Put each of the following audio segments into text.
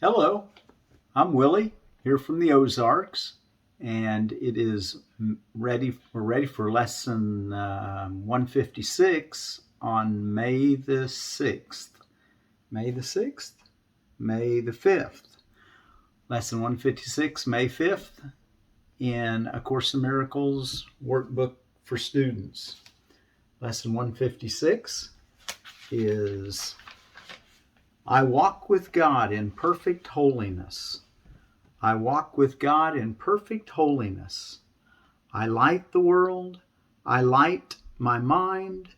Hello, I'm Willie here from the Ozarks, and it is we're ready for lesson 156 on May the 6th. May the 6th? May the 5th. Lesson 156, May 5th, in A Course in Miracles Workbook for Students. Lesson 156 is I walk with God in perfect holiness. I walk with God in perfect holiness. I light the world. I light my mind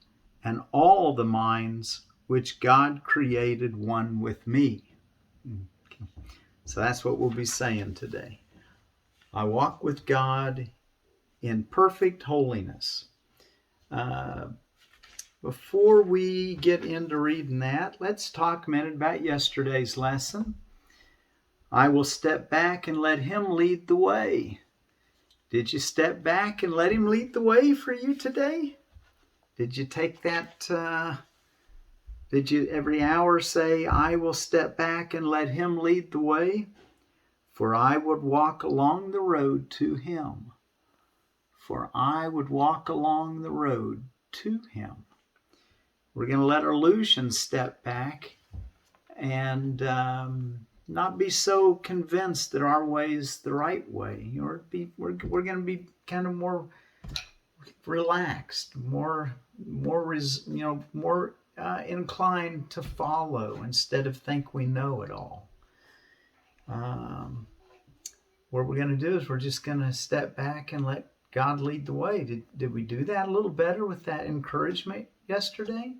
and all the minds which God created one with me. So that's what we'll be saying today. I walk with God in perfect holiness. Before we get into reading that, let's talk a minute about yesterday's lesson. I will step back and let Him lead the way. Did you step back and let Him lead the way for you today? Did you take that, did you every hour say, I will step back and let Him lead the way? For I would walk along the road to Him. For I would walk along the road to Him. We're going to let our illusions step back and not be so convinced that our way is the right way. We're going to be kind of more relaxed, more inclined to follow instead of think we know it all. What we're going to do is we're just going to step back and let God lead the way. Did we do that a little better with that encouragement yesterday?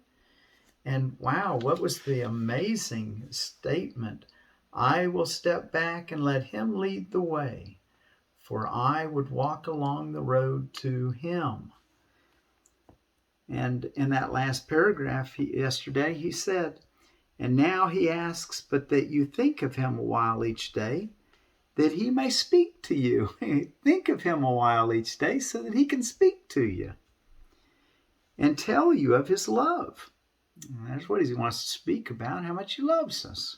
And wow, what was the amazing statement? I will step back and let Him lead the way, for I would walk along the road to Him. And in that last paragraph yesterday, he said, and now He asks, but that you think of Him a while each day, that He may speak to you. Think of Him a while each day so that He can speak to you and tell you of His love. And that's what He wants to speak about, how much He loves us.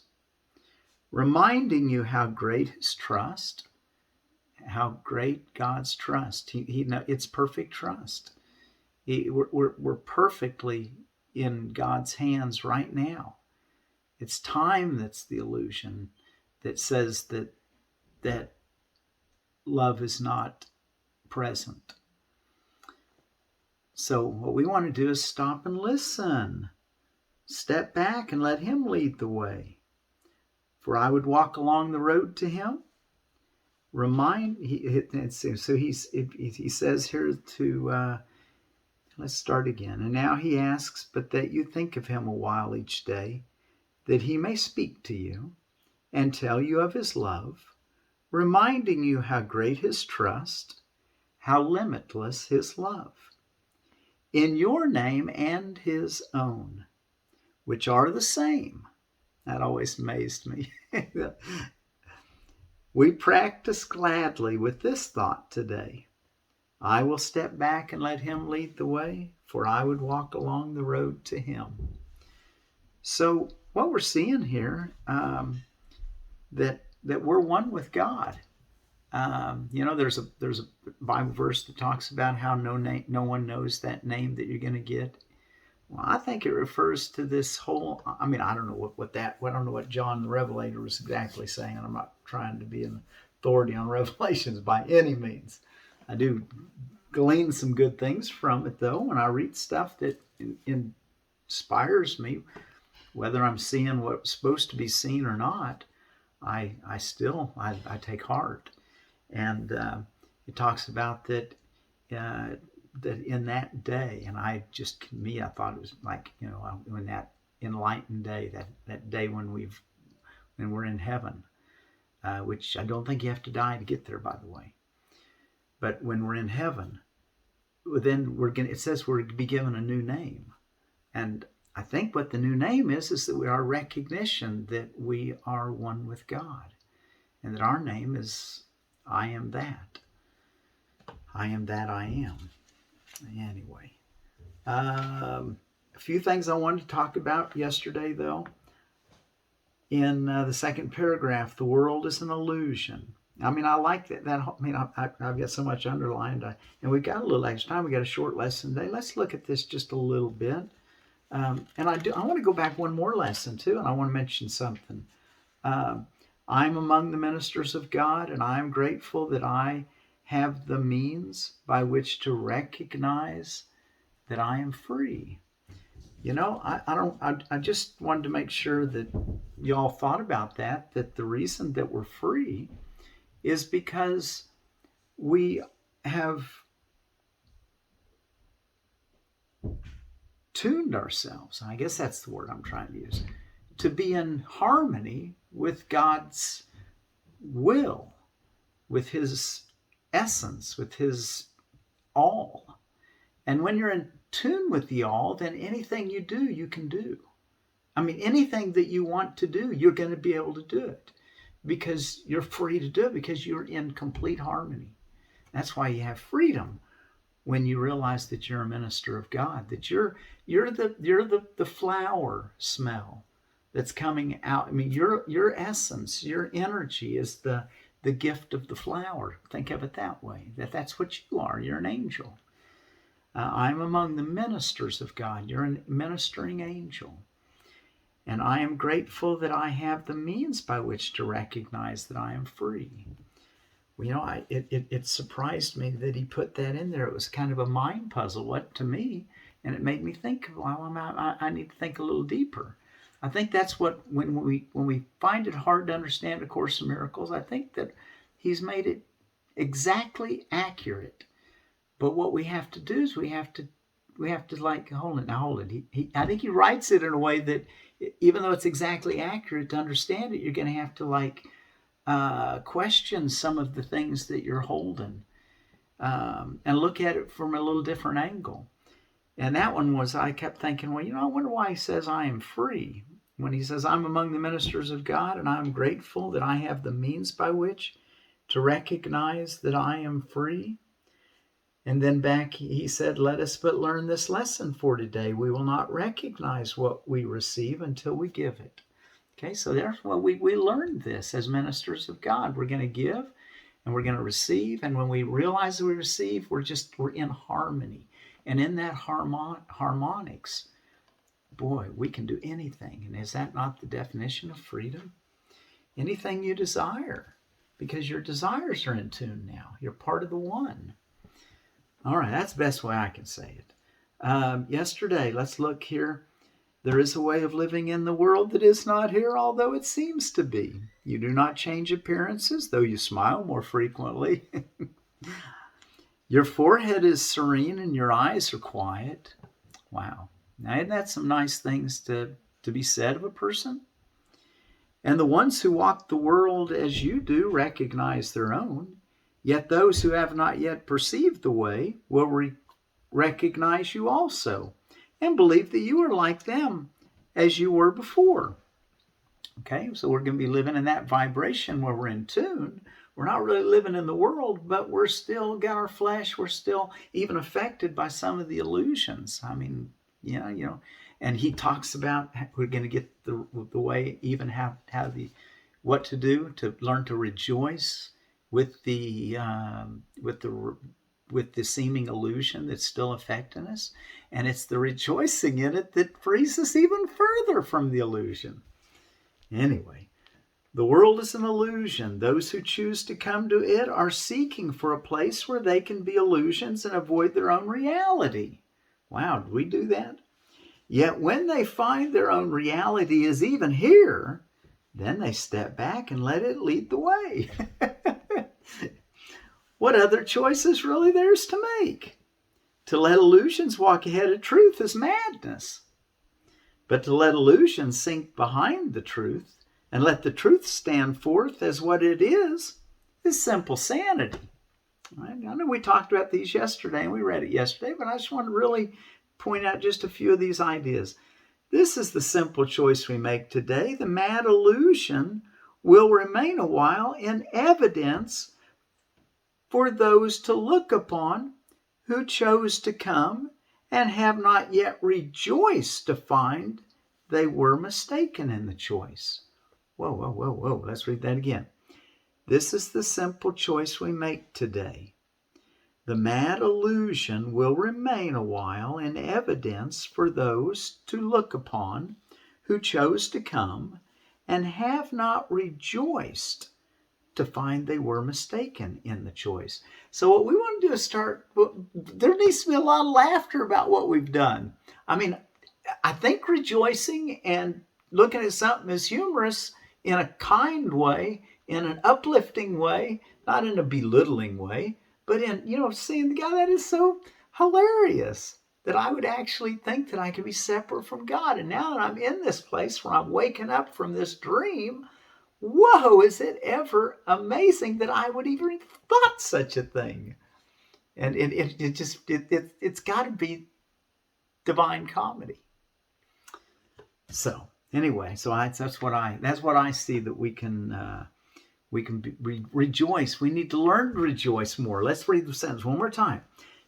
Reminding you how great His trust, how great God's trust. It's perfect trust. We're perfectly in God's hands right now. It's time that's the illusion that says that love is not present. So what we want to do is stop and listen. Step back and let Him lead the way. For I would walk along the road to Him. So he says here to, let's start again. And now He asks, but that you think of Him a while each day, that He may speak to you and tell you of His love, reminding you how great His trust, how limitless His love, in your name and His own, which are the same. That always amazed me. We practice gladly with this thought today. I will step back and let Him lead the way, for I would walk along the road to Him. So what we're seeing here, that we're one with God. There's a Bible verse that talks about how no one knows that name that you're going to get. Well, I think it refers to this whole. I mean, I don't know I don't know what John the Revelator was exactly saying. I'm not trying to be an authority on Revelations by any means. I do glean some good things from it, though, when I read stuff that inspires me, whether I'm seeing what's supposed to be seen or not. I take heart, and it talks about that. That in that day, and I thought it was like, when that enlightened day, that day when we're in heaven, which I don't think you have to die to get there, by the way. But when we're in heaven, then it says we're to be given a new name, and I think what the new name is that we are recognition that we are one with God, and that our name is I am that. I am that I am. Anyway, a few things I wanted to talk about yesterday, though. in the second paragraph, the world is an illusion. I mean, I like that. I've got so much underlined, and we've got a little extra time. We got a short lesson today. Let's look at this just a little bit. And I want to go back one more lesson too, and I want to mention something. I'm among the ministers of God, and I am grateful that I have the means by which to recognize that I am free. You know, I just wanted to make sure that y'all thought about that the reason that we're free is because we have tuned ourselves, and I guess that's the word I'm trying to use, to be in harmony with God's will, with his essence, with his all. And when you're in tune with the all, then anything you do, you can do. I mean, anything that you want to do, you're going to be able to do it because you're free to do it because you're in complete harmony. That's why you have freedom when you realize that you're a minister of God, that you're the flower smell that's coming out. I mean, your essence, your energy is the gift of the flower. Think of it that way, that's what you are. You're an angel. I'm among the ministers of God. You're a ministering angel. And I am grateful that I have the means by which to recognize that I am free. Well, you know, it surprised me that he put that in there. It was kind of a mind puzzle, to me, and it made me think, well, I need to think a little deeper. I think that's what, when we find it hard to understand A Course in Miracles, I think that he's made it exactly accurate. But what we have to do is we have to like, hold it. I think he writes it in a way that even though it's exactly accurate, to understand it, you're going to have to like question some of the things that you're holding and look at it from a little different angle. And that one was, I kept thinking, well, you know, I wonder why he says I am free. When he says I'm among the ministers of God and I'm grateful that I have the means by which to recognize that I am free. And then back he said, let us but learn this lesson for today. We will not recognize what we receive until we give it. Okay, so therefore we learned this as ministers of God. We're going to give and we're going to receive. And when we realize that we receive, we're in harmony. And in that harmonics, boy, we can do anything. And is that not the definition of freedom? Anything you desire, because your desires are in tune now. You're part of the one. All right, that's the best way I can say it. Yesterday, let's look here. There is a way of living in the world that is not here, although it seems to be. You do not change appearances, though you smile more frequently. Your forehead is serene and your eyes are quiet. Wow. Now, isn't that some nice things to be said of a person? And the ones who walk the world as you do recognize their own. Yet those who have not yet perceived the way will recognize you also and believe that you are like them as you were before. Okay, so we're going to be living in that vibration where we're in tune. We're not really living in the world, but we're still got our flesh. We're still even affected by some of the illusions. I mean, yeah. And he talks about we're going to get the way, even what to do to learn to rejoice with the seeming illusion that's still affecting us. And it's the rejoicing in it that frees us even further from the illusion. Anyway, the world is an illusion. Those who choose to come to it are seeking for a place where they can be illusions and avoid their own reality. Wow, did we do that? Yet when they find their own reality is even here, then they step back and let it lead the way. What other choice is really theirs to make? To let illusions walk ahead of truth is madness. But to let illusions sink behind the truth and let the truth stand forth as what it is simple sanity. I know we talked about these yesterday and we read it yesterday, but I just want to really point out just a few of these ideas. This is the simple choice we make today. The mad illusion will remain a while in evidence for those to look upon who chose to come and have not yet rejoiced to find they were mistaken in the choice. Whoa, whoa, whoa, whoa. Let's read that again. This is the simple choice we make today. The mad illusion will remain a while in evidence for those to look upon who chose to come and have not rejoiced to find they were mistaken in the choice. So what we want to do is there needs to be a lot of laughter about what we've done. I mean, I think rejoicing and looking at something as humorous in a kind way, in an uplifting way, not in a belittling way, but in, seeing the God, that is so hilarious that I would actually think that I could be separate from God. And now that I'm in this place where I'm waking up from this dream, whoa, is it ever amazing that I would even thought such a thing? And it's got to be divine comedy. So anyway, that's what I see, that we can rejoice. We need to learn to rejoice more. Let's read the sentence one more time.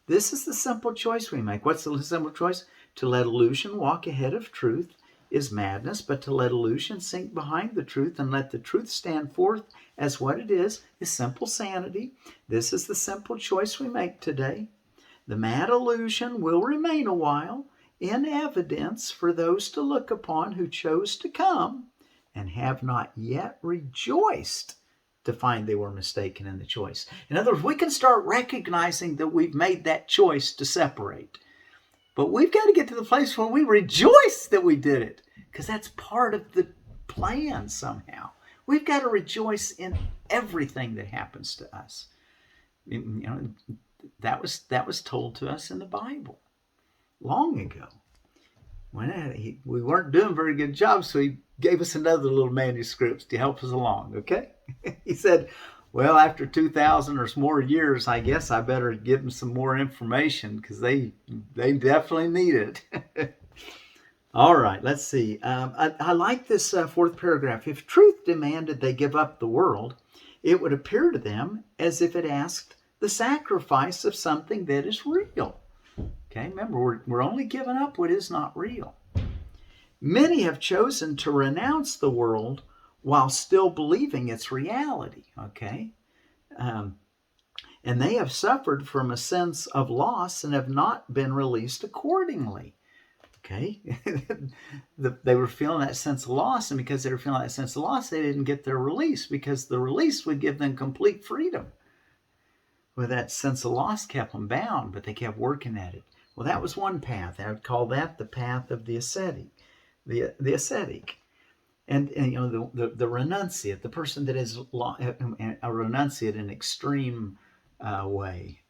This is the simple choice we make. What's the simple choice? To let illusion walk ahead of truth is madness, but to let illusion sink behind the truth and let the truth stand forth as what it is simple sanity. This is the simple choice we make today. The mad illusion will remain a while in evidence for those to look upon who chose to come and have not yet rejoiced to find they were mistaken in the choice. In other words, we can start recognizing that we've made that choice to separate. But we've got to get to the place where we rejoice that we did it, because that's part of the plan somehow. We've got to rejoice in everything that happens to us. That was told to us in the Bible long ago. When we weren't doing a very good job, so he gave us another little manuscript to help us along, okay? He said, well, after 2,000 or more years, I guess I better give them some more information, because they definitely need it. All right, let's see. I like this fourth paragraph. If truth demanded they give up the world, it would appear to them as if it asked the sacrifice of something that is real. Okay, remember, we're only giving up what is not real. Many have chosen to renounce the world while still believing its reality. Okay, and they have suffered from a sense of loss and have not been released accordingly. Okay, they were feeling that sense of loss, and because they were feeling that sense of loss, they didn't get their release, because the release would give them complete freedom. Well, that sense of loss kept them bound, but they kept working at it. Well, that was one path. I would call that the path of the ascetic. The ascetic. And the renunciate, the person that is a renunciate in an extreme way.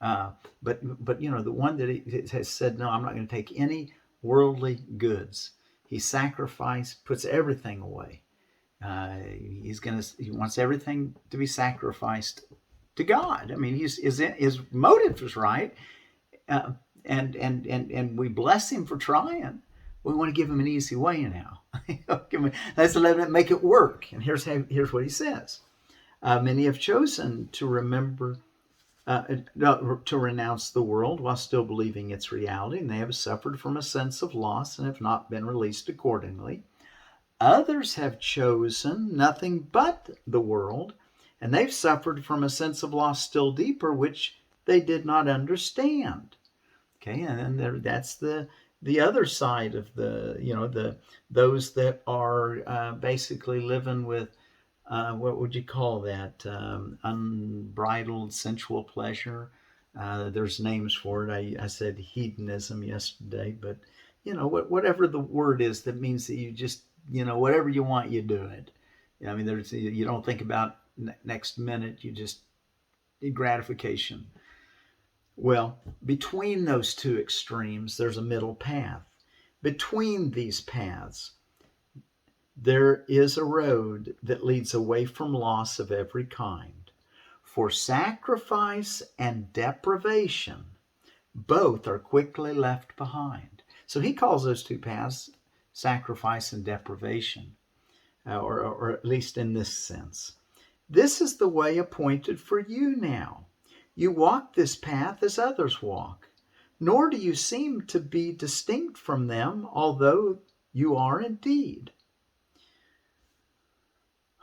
But the one that has said, no, I'm not going to take any worldly goods. He puts everything away. He wants everything to be sacrificed to God. I mean, his motive is right. And we bless him for trying. We want to give him an easy way now. Let's let it make it work. And here's what he says. Many have chosen to renounce the world while still believing its reality, and they have suffered from a sense of loss and have not been released accordingly. Others have chosen nothing but the world, and they've suffered from a sense of loss still deeper, which they did not understand. Okay, and then that's the other side of those that are basically living with what would you call that? Unbridled sensual pleasure. There's names for it. I said hedonism yesterday, but whatever the word is, that means that you just whatever you want, you do it. I mean, you don't think about next minute. You just gratification. Well, between those two extremes, there's a middle path. Between these paths, there is a road that leads away from loss of every kind. For sacrifice and deprivation, both are quickly left behind. So he calls those two paths sacrifice and deprivation, or at least in this sense. This is the way appointed for you now. You walk this path as others walk, nor do you seem to be distinct from them, although you are indeed.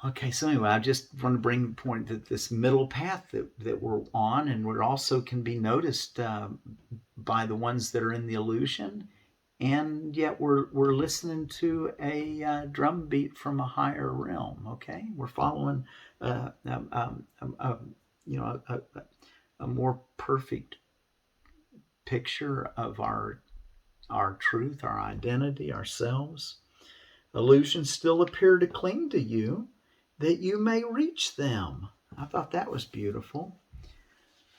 Okay, so anyway, I just want to bring the point that this middle path that we're on, and we're also can be noticed by the ones that are in the illusion, and yet we're listening to a drum beat from a higher realm. Okay, we're following you know a more perfect picture of our truth, our identity, ourselves. Illusions still appear to cling to you that you may reach them. I thought that was beautiful.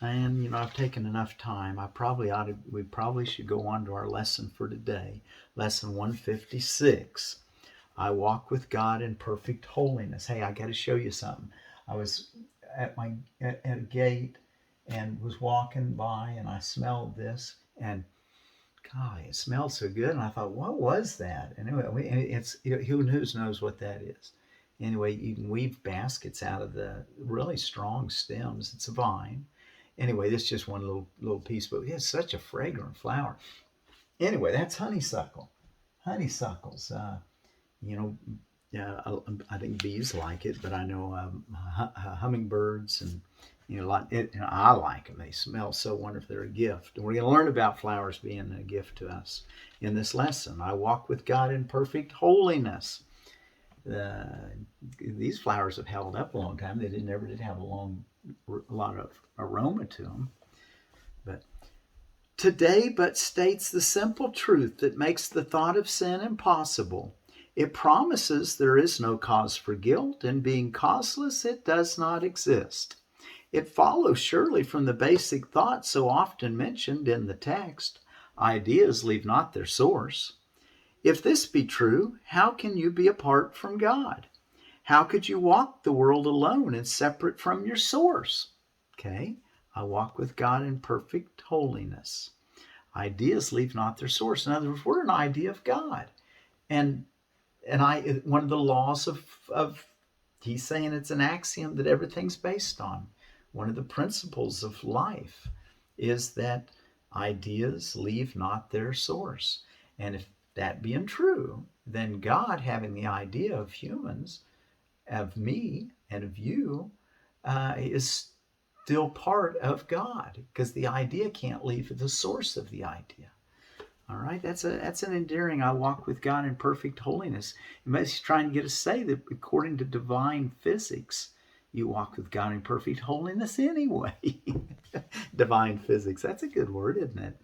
And I've taken enough time. We probably should go on to our lesson for today. Lesson 156. I walk with God in perfect holiness. Hey, I got to show you something. I was at a gate and was walking by, and I smelled this, and God, it smelled so good. And I thought, what was that? And anyway, who knows what that is. Anyway, you can weave baskets out of the really strong stems. It's a vine. Anyway, this is just one little piece, but it's such a fragrant flower. Anyway, that's honeysuckle. Honeysuckles, you know, I think bees like it, but I know hummingbirds and I like them. They smell so wonderful. They're a gift. And we're going to learn about flowers being a gift to us in this lesson. I walk with God in perfect holiness. These flowers have held up a long time. They never did have a lot of aroma to them. But today but states the simple truth that makes the thought of sin impossible. It promises there is no cause for guilt, and being causeless, it does not exist. It follows surely from the basic thought so often mentioned in the text, ideas leave not their source. If this be true, how can you be apart from God? How could you walk the world alone and separate from your source? Okay, I walk with God in perfect holiness. Ideas leave not their source. In other words, we're an idea of God. And one of the laws of he's saying it's an axiom that everything's based on. One of the principles of life is that ideas leave not their source. And if that being true, then God having the idea of humans, of me and of you, is still part of God, because the idea can't leave the source of the idea. All right, that's an endearing. I walk with God in perfect holiness. He's trying to get us to say that according to divine physics, you walk with God in perfect holiness anyway. Divine physics, that's a good word, isn't it?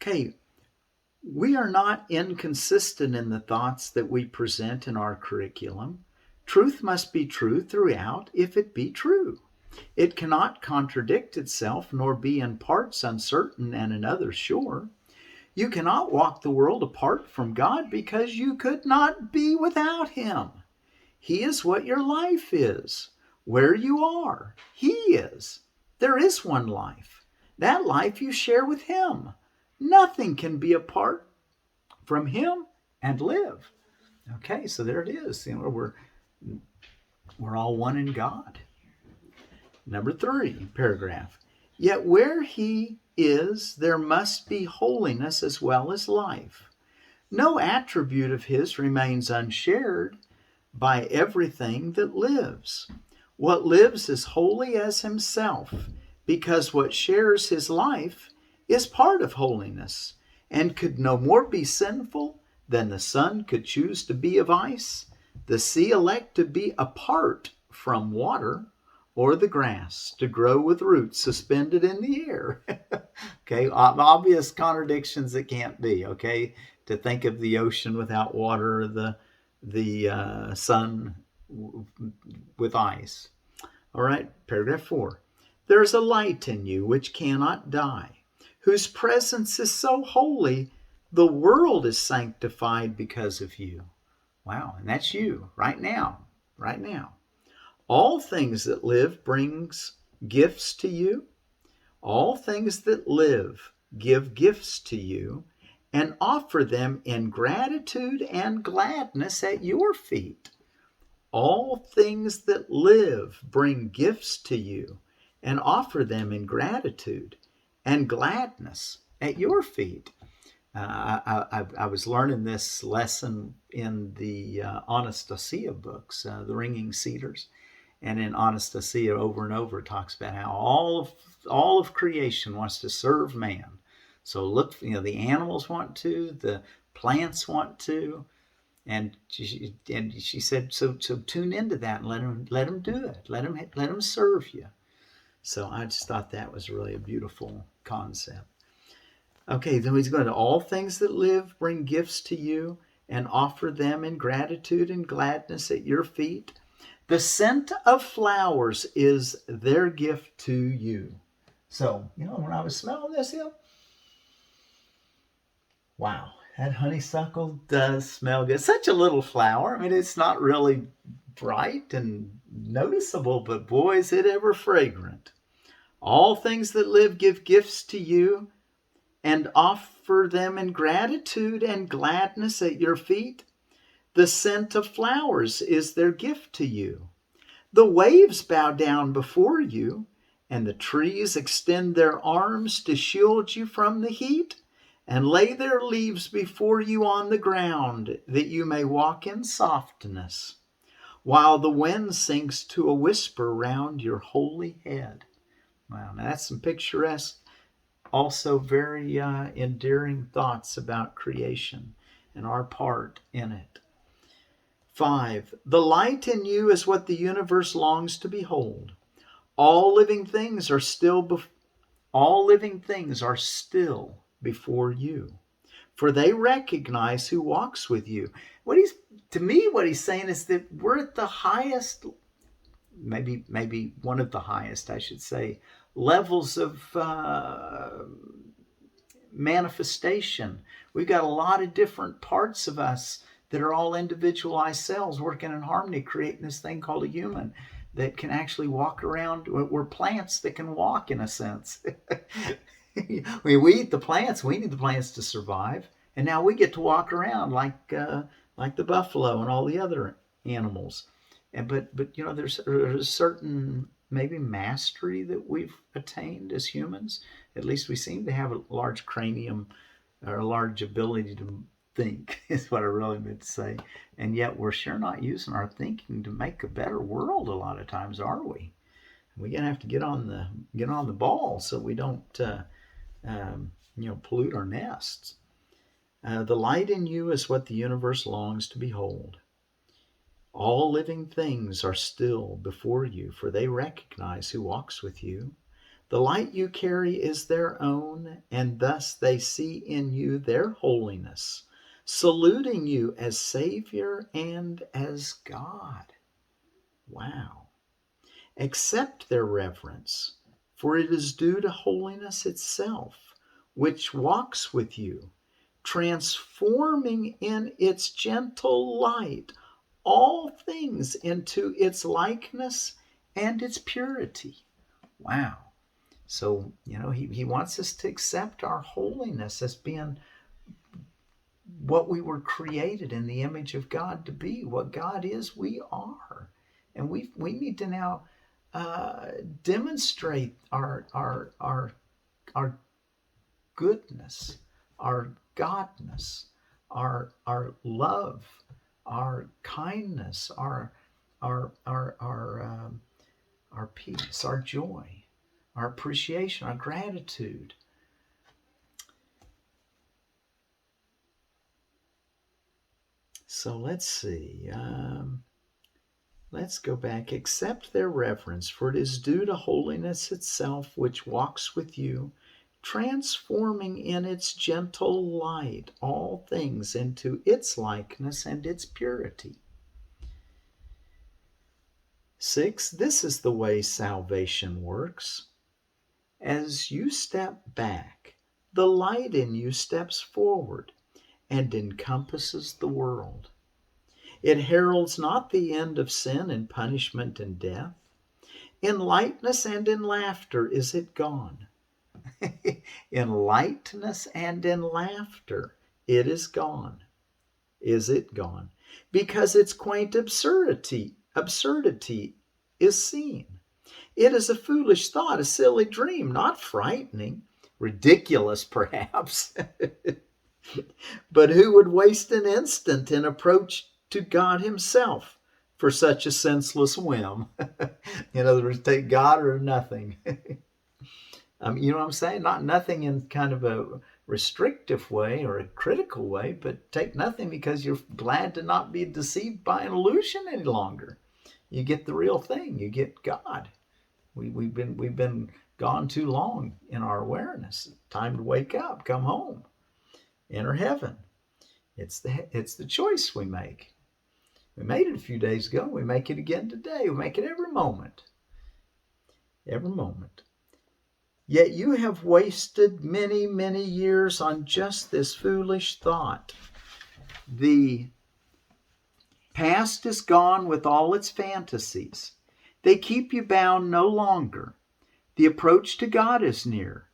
Okay, we are not inconsistent in the thoughts that we present in our curriculum. Truth must be true throughout if it be true. It cannot contradict itself, nor be in parts uncertain and in others sure. You cannot walk the world apart from God because you could not be without Him. He is what your life is. Where you are, He is. There is one life. That life you share with Him. Nothing can be apart from Him and live. Okay, so there it is. We're all one in God. Number 3, paragraph. Yet where He is, there must be holiness as well as life. No attribute of His remains unshared by everything that lives. What lives is holy as Himself, because what shares His life is part of holiness, and could no more be sinful than the sun could choose to be of ice, the sea elect to be apart from water, or the grass to grow with roots suspended in the air. Okay, obvious contradictions that can't be. Okay, to think of the ocean without water, the sun with ice. All right, paragraph 4. There is a light in you which cannot die, whose presence is so holy, the world is sanctified because of you. Wow, and that's you right now, right now. All things that live brings gifts to you. All things that live give gifts to you and offer them in gratitude and gladness at your feet. All things that live bring gifts to you and offer them in gratitude and gladness at your feet. I was learning this lesson in the Anastasia books, the Ringing Cedars, and in Anastasia over and over it talks about how all of creation wants to serve man. So look, the animals want to, the plants want to, and she said, so tune into that and let them do it, let them serve you. So I just thought that was really a beautiful concept. Okay, then he's going to all things that live bring gifts to you and offer them in gratitude and gladness at your feet. The scent of flowers is their gift to you. So, when I was smelling this, wow, that honeysuckle does smell good. Such a little flower. I mean, it's not really bright and noticeable, but boy, is it ever fragrant. All things that live give gifts to you and offer them in gratitude and gladness at your feet. The scent of flowers is their gift to you. The waves bow down before you, and the trees extend their arms to shield you from the heat and lay their leaves before you on the ground that you may walk in softness, while the wind sinks to a whisper round your holy head. Wow, now that's some picturesque, also very endearing thoughts about creation and our part in it. 5. The light in you is what the universe longs to behold. All living things are still before you, for they recognize who walks with you. What he's saying is that we're at the highest, maybe one of the highest, I should say, levels of manifestation. We've got a lot of different parts of us that are all individualized cells working in harmony, creating this thing called a human that can actually walk around. We're plants that can walk, in a sense. We eat the plants. We need the plants to survive, and now we get to walk around like the buffalo and all the other animals. But there's a certain maybe mastery that we've attained as humans. At least we seem to have a large cranium or a large ability to think, is what I really meant to say. And yet we're sure not using our thinking to make a better world a lot of times, are we? We're gonna have to get on the ball so we don't pollute our nests. The light in you is what the universe longs to behold. All living things are still before you, for they recognize who walks with you. The light you carry is their own, and thus they see in you their holiness, saluting you as Savior and as God. Wow. Accept their reverence, for it is due to holiness itself, which walks with you, transforming in its gentle light all things into its likeness and its purity. Wow. So, he wants us to accept our holiness as being what we were created in the image of God to be. What God is, we are. And we need to now demonstrate our goodness, our godness, our love, our kindness, our peace, our joy, our appreciation, our gratitude. So let's see. Let's go back. Accept their reverence, for it is due to holiness itself, which walks with you, transforming in its gentle light all things into its likeness and its purity. 6. This is the way salvation works. As you step back, the light in you steps forward and encompasses the world. It heralds not the end of sin and punishment and death. In lightness and in laughter is it gone. In lightness and in laughter it is gone. Is it gone? Because its quaint absurdity is seen. It is a foolish thought, a silly dream, not frightening, ridiculous perhaps. But who would waste an instant in approach to God himself for such a senseless whim? In other words, take God or nothing. You know what I'm saying? Not nothing in kind of a restrictive way or a critical way, but take nothing because you're glad to not be deceived by an illusion any longer. You get the real thing. You get God. We've been gone too long in our awareness. Time to wake up, come home, enter heaven. It's the choice we make. We made it a few days ago. We make it again today. We make it every moment. Every moment. Yet you have wasted many, many years on just this foolish thought. The past is gone with all its fantasies. They keep you bound no longer. The approach to God is near,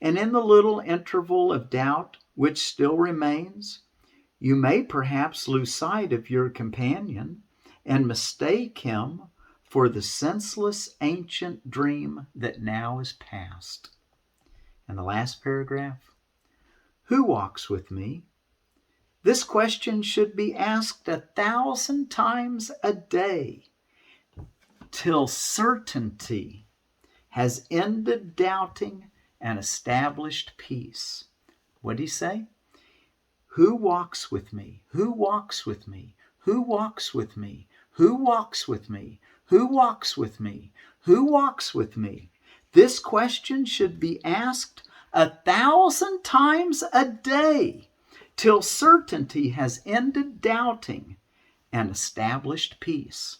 and in the little interval of doubt which still remains, you may perhaps lose sight of your companion and mistake him for the senseless ancient dream that now is past. And the last paragraph, who walks with me? This question should be asked 1,000 times a day till certainty has ended doubting and established peace. What did he say? Who walks with me? Who walks with me? Who walks with me? Who walks with me? Who walks with me? Who walks with me? This question should be asked 1,000 times a day till certainty has ended doubting and established peace.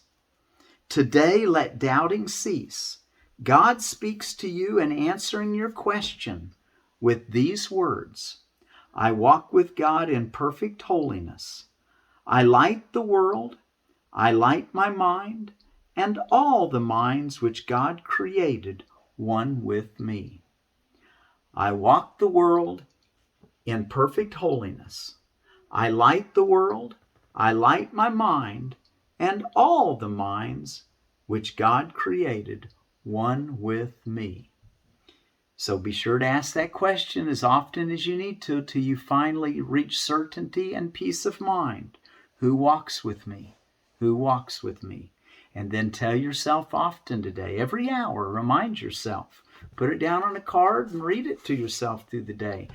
Today let doubting cease. God speaks to you in answering your question with these words. I walk with God in perfect holiness. I light the world. I light my mind and all the minds which God created one with me. I walk the world in perfect holiness. I light the world. I light my mind and all the minds which God created one with me. So be sure to ask that question as often as you need to till you finally reach certainty and peace of mind. Who walks with me? Who walks with me? And then tell yourself often today, every hour, remind yourself. Put it down on a card and read it to yourself through the day,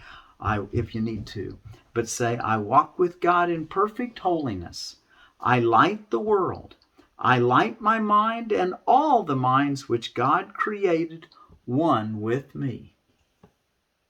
if you need to. But say, I walk with God in perfect holiness. I light the world. I light my mind and all the minds which God created one with me.